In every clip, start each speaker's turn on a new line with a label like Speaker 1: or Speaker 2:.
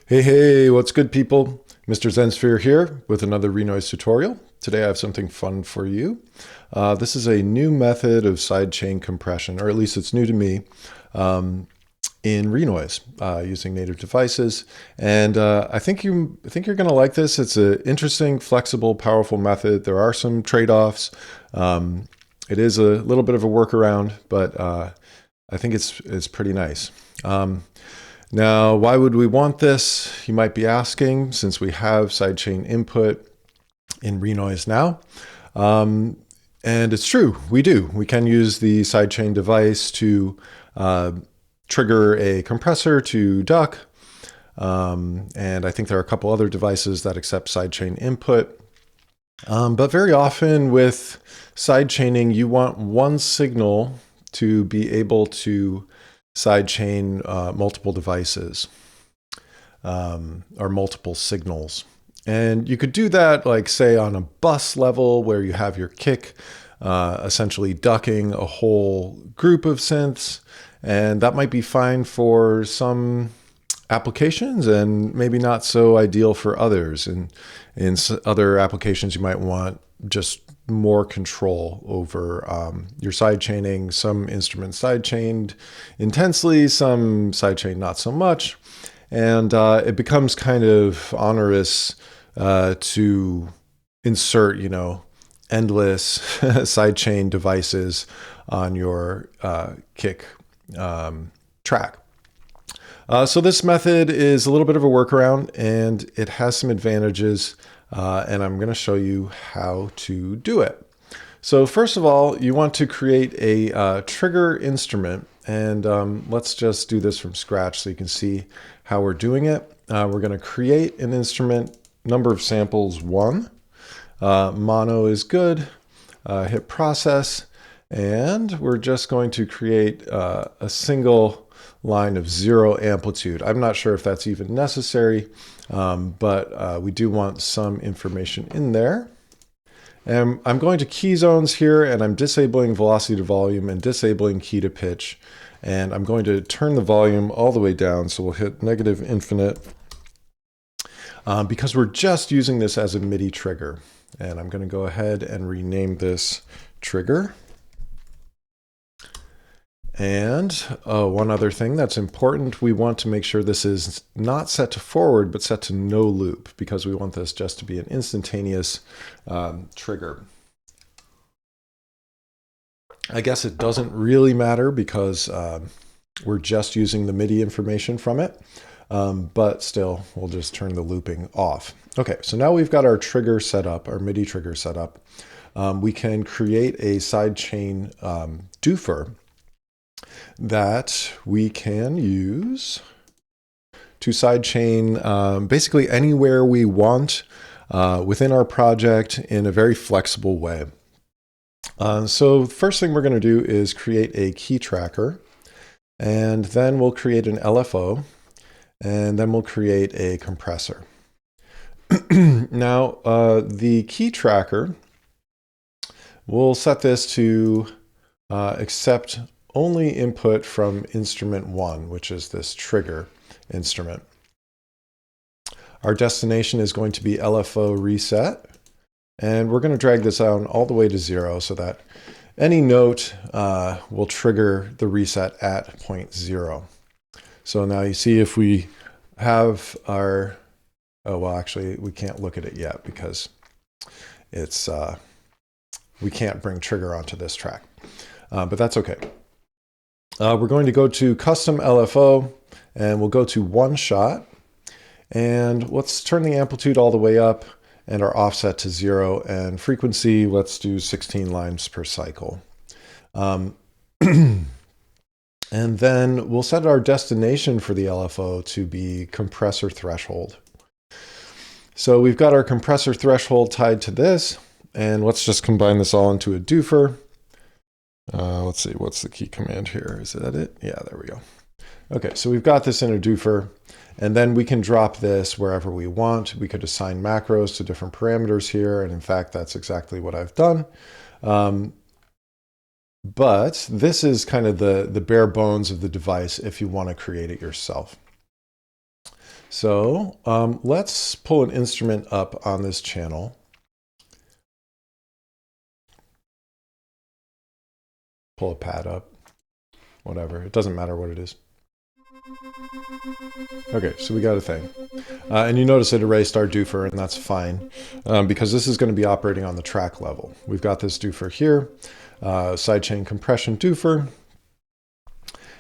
Speaker 1: Hey, what's good, people? Mr. Zensphere here with another Renoise tutorial. Today I have something fun for you. This is a new method of sidechain compression, or at least it's new to me, in Renoise using native devices. And I think you're going to like this. It's an interesting, flexible, powerful method. There are some trade-offs. It is a little bit of a workaround, but I think it's pretty nice. Now, why would we want this? You might be asking, since we have sidechain input in Renoise now. And it's true, we do. We can use the sidechain device to trigger a compressor to duck. And I think there are a couple other devices that accept sidechain input. But very often with sidechaining, you want one signal to be able to sidechain multiple devices or multiple signals. And you could do that, like, say, on a bus level where you have your kick essentially ducking a whole group of synths. And that might be fine for some applications and maybe not so ideal for others. And in other applications, you might want just more control over your sidechaining. Some instruments sidechained intensely, some sidechained not so much. And it becomes kind of onerous to insert, endless sidechain devices on your kick track. So this method is a little bit of a workaround, and it has some advantages, and I'm going to show you how to do it. So first of all, you want to create a trigger instrument, and let's just do this from scratch so you can see how we're doing it. We're going to create an instrument, number of samples 1. Mono is good. Hit process, and we're just going to create a single line of 0 amplitude. I'm not sure if that's even necessary, but we do want some information in there. And I'm going to key zones here, and I'm disabling velocity to volume and disabling key to pitch. And I'm going to turn the volume all the way down, so we'll hit negative infinite because we're just using this as a MIDI trigger. And I'm going to go ahead and rename this trigger. And one other thing that's important, we want to make sure this is not set to forward, but set to no loop, because we want this just to be an instantaneous trigger. I guess it doesn't really matter because we're just using the MIDI information from it, but still, we'll just turn the looping off. Okay, so now we've got our trigger set up, our MIDI trigger set up. We can create a sidechain doofer that we can use to sidechain basically anywhere we want within our project in a very flexible way. So the first thing we're going to do is create a key tracker, and then we'll create an LFO, and then we'll create a compressor. Now, the key tracker, we'll set this to accept only input from instrument 1, which is this trigger instrument. Our destination is going to be LFO reset, and we're going to drag this down all the way to 0 so that any note will trigger the reset at point 0. So now you see if we have our, oh, well, actually we can't look at it yet because it's, we can't bring trigger onto this track, but that's okay. We're going to go to custom LFO, and we'll go to 1 shot, and let's turn the amplitude all the way up and our offset to 0, and frequency, let's do 16 lines per cycle. And then we'll set our destination for the LFO to be compressor threshold. So we've got our compressor threshold tied to this, and let's just combine this all into a doofer. Let's see, what's the key command here? Is that it? Yeah, there we go. Okay, so we've got this in a doofer, and then we can drop this wherever we want. We could assign macros to different parameters here, and in fact, that's exactly what I've done. But this is kind of the bare bones of the device if you want to create it yourself. So let's pull an instrument up on this channel. Pull a pad up, whatever. It doesn't matter what it is. Okay, so we got a thing. And you notice it erased our doofer, and that's fine, because this is going to be operating on the track level. We've got this doofer here, sidechain compression doofer.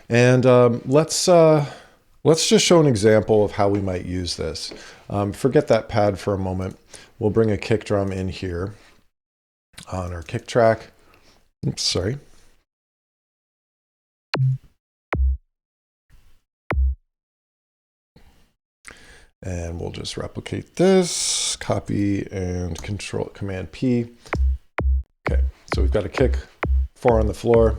Speaker 1: And let's just show an example of how we might use this. Forget that pad for a moment. We'll bring a kick drum in here on our kick track. Oops, sorry. And we'll just replicate this, copy and control Command P. Okay, so we've got a kick, 4 on the floor,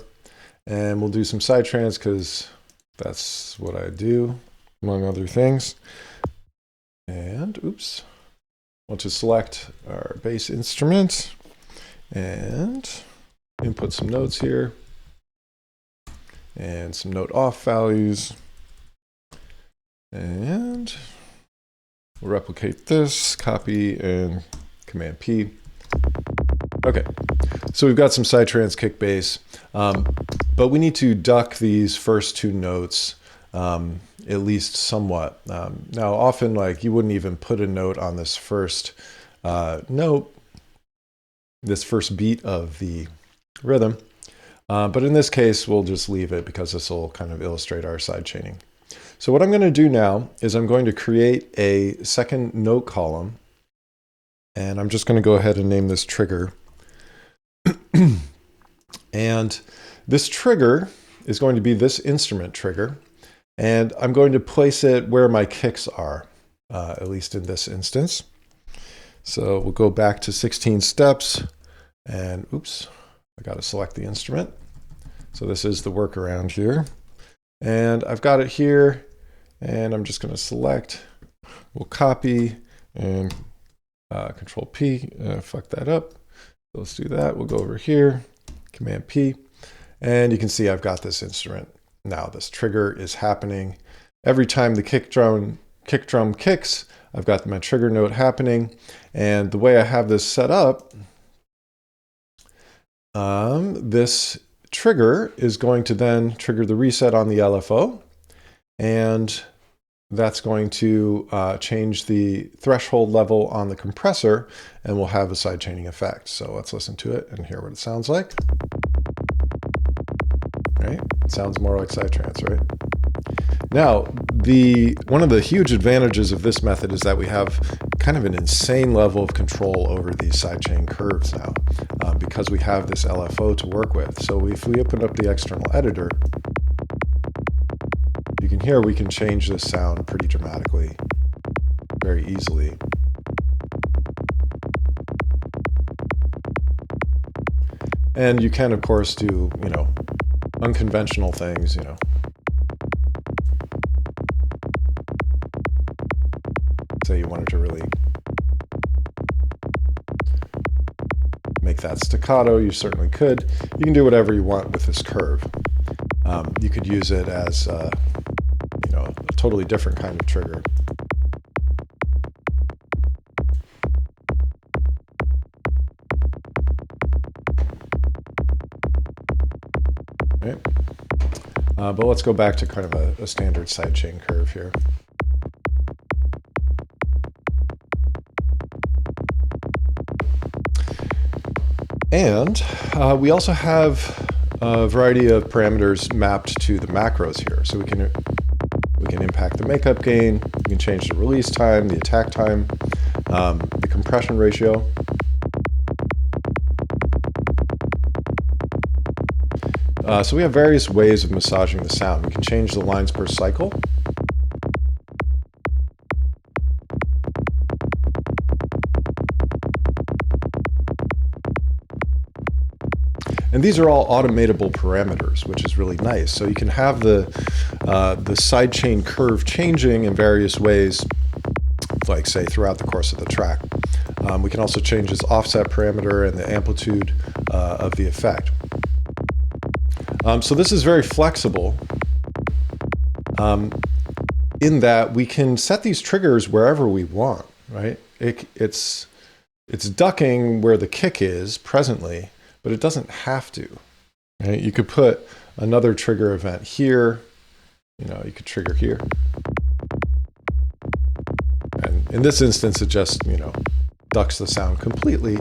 Speaker 1: and we'll do some side trans because that's what I do, among other things. And oops, we'll just select our bass instrument and input some notes here and some note off values. And we'll replicate this, copy and Command P. Okay, so we've got some side trans kick bass, but we need to duck these first 2 notes at least somewhat. Now, often, like, you wouldn't even put a note on this first note, this first beat of the rhythm, but in this case, we'll just leave it because this will kind of illustrate our side chaining. So what I'm going to do now is I'm going to create a second note column, and I'm just going to go ahead and name this trigger. And this trigger is going to be this instrument trigger, and I'm going to place it where my kicks are, at least in this instance. So we'll go back to 16 steps, and oops, I got to select the instrument. So this is the workaround here. And I've got it here, and I'm just going to select, we'll copy and Control P, fuck that up. So let's do that. We'll go over here, Command P, and you can see I've got this instrument. Now this trigger is happening. Every time the kick drum kicks, I've got my trigger note happening. And the way I have this set up, this trigger is going to then trigger the reset on the LFO, and that's going to change the threshold level on the compressor, and we'll have a side chaining effect. So let's listen to it and hear what it sounds like. Right? It sounds more like side trans, right? Now, one of the huge advantages of this method is that we have kind of an insane level of control over these sidechain curves now, because we have this LFO to work with. So if we open up the external editor, you can hear we can change this sound pretty dramatically, very easily. And you can, of course, do, unconventional things, Say you wanted to really make that staccato, you certainly could. You can do whatever you want with this curve. You could use it as a totally different kind of trigger. Right. But let's go back to kind of a standard sidechain curve here. And we also have a variety of parameters mapped to the macros here. So we can impact the makeup gain, we can change the release time, the attack time, the compression ratio. So we have various ways of massaging the sound. We can change the lines per cycle. And these are all automatable parameters, which is really nice. So you can have the sidechain curve changing in various ways, like say throughout the course of the track. We can also change this offset parameter and the amplitude of the effect. So this is very flexible. in that we can set these triggers wherever we want, right? It's ducking where the kick is presently, but it doesn't have to, right? You could put another trigger event here. You could trigger here. And in this instance, it just, ducks the sound completely.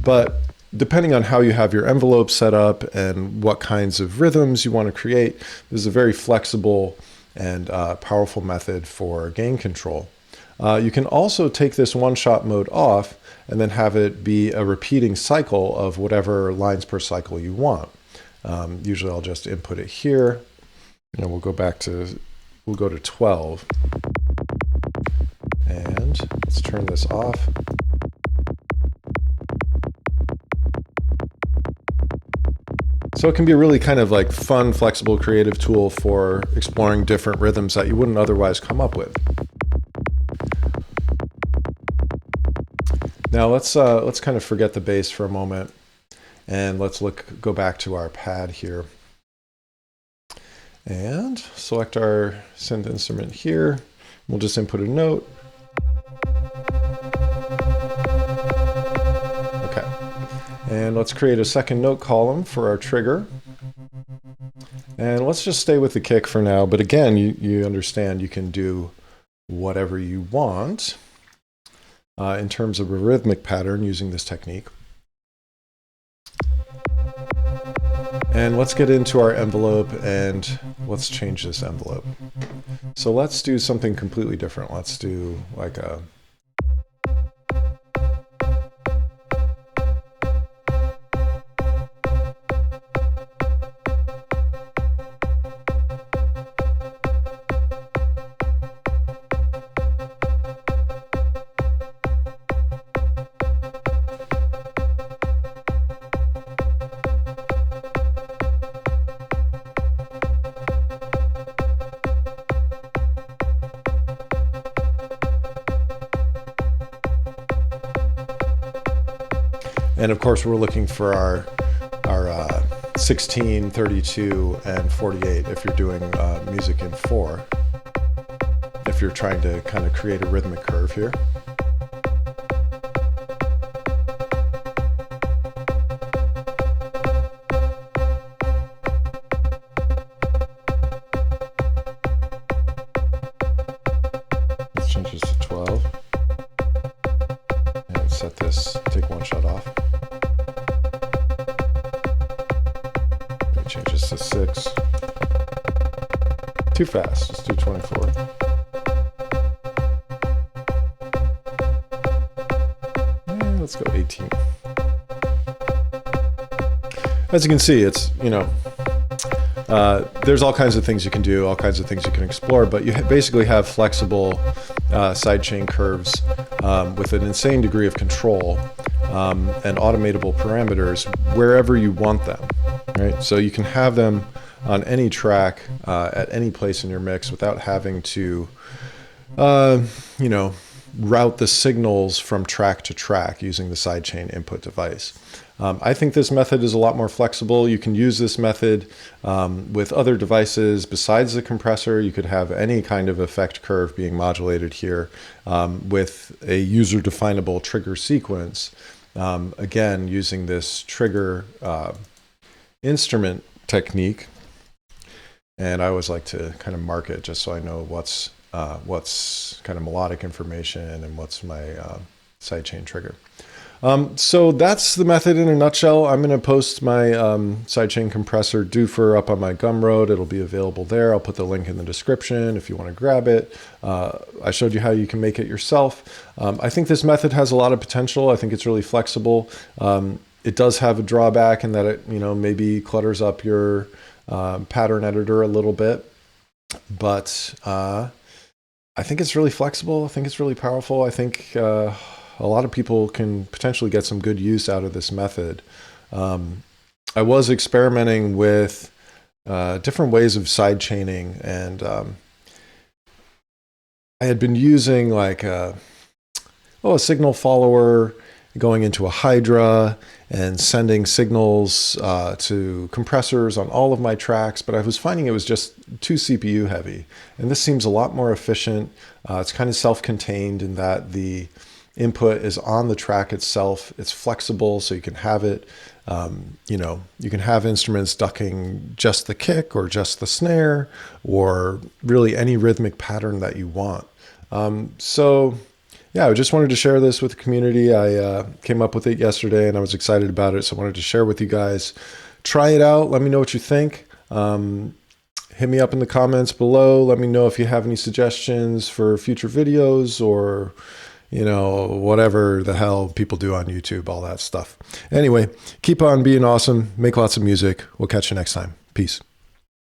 Speaker 1: But depending on how you have your envelope set up and what kinds of rhythms you want to create, this is a very flexible and powerful method for gain control. You can also take this one-shot mode off and then have it be a repeating cycle of whatever lines per cycle you want. Usually I'll just input it here. We'll go to 12. And let's turn this off. So it can be a really kind of like fun, flexible, creative tool for exploring different rhythms that you wouldn't otherwise come up with. Now let's kind of forget the bass for a moment, and let's go back to our pad here. And select our synth instrument here. We'll just input a note. Okay. And let's create a second note column for our trigger. And let's just stay with the kick for now. But again, you understand you can do whatever you want in terms of a rhythmic pattern using this technique. And let's get into our envelope and let's change this envelope. So let's do something completely different. Let's do like a... And of course, we're looking for our 16, 32, and 48 if you're doing music in 4. If you're trying to kind of create a rhythmic curve here. Let's change this to 12. And set this, take one shot off. Change this to 6. Too fast. Let's do 24. And let's go 18. As you can see, it's, there's all kinds of things you can do, all kinds of things you can explore, but you basically have flexible sidechain curves with an insane degree of control and automatable parameters wherever you want them. Right? So you can have them on any track at any place in your mix without having to, route the signals from track to track using the sidechain input device. I think this method is a lot more flexible. You can use this method with other devices besides the compressor. You could have any kind of effect curve being modulated here with a user-definable trigger sequence. Again, using this trigger instrument technique, and I always like to kind of mark it just so I know what's kind of melodic information and what's my sidechain trigger. So that's the method in a nutshell. I'm going to post my sidechain compressor doofer up on my Gumroad. It'll be available there. I'll put the link in the description if you want to grab it. I showed you how you can make it yourself. I think this method has a lot of potential. I think it's really flexible. It does have a drawback in that it, maybe clutters up your pattern editor a little bit, but I think it's really flexible. I think it's really powerful. I think a lot of people can potentially get some good use out of this method. I was experimenting with different ways of side chaining, and I had been using like a signal follower going into a Hydra and sending signals to compressors on all of my tracks, but I was finding it was just too CPU heavy. And this seems a lot more efficient. It's kind of self-contained in that the input is on the track itself. It's flexible, so you can have it, you can have instruments ducking just the kick or just the snare or really any rhythmic pattern that you want. Yeah, I just wanted to share this with the community. I came up with it yesterday and I was excited about it, so I wanted to share with you guys. Try it out. Let me know what you think. Hit me up in the comments below. Let me know if you have any suggestions for future videos or, whatever the hell people do on YouTube, all that stuff. Anyway, keep on being awesome. Make lots of music. We'll catch you next time. Peace.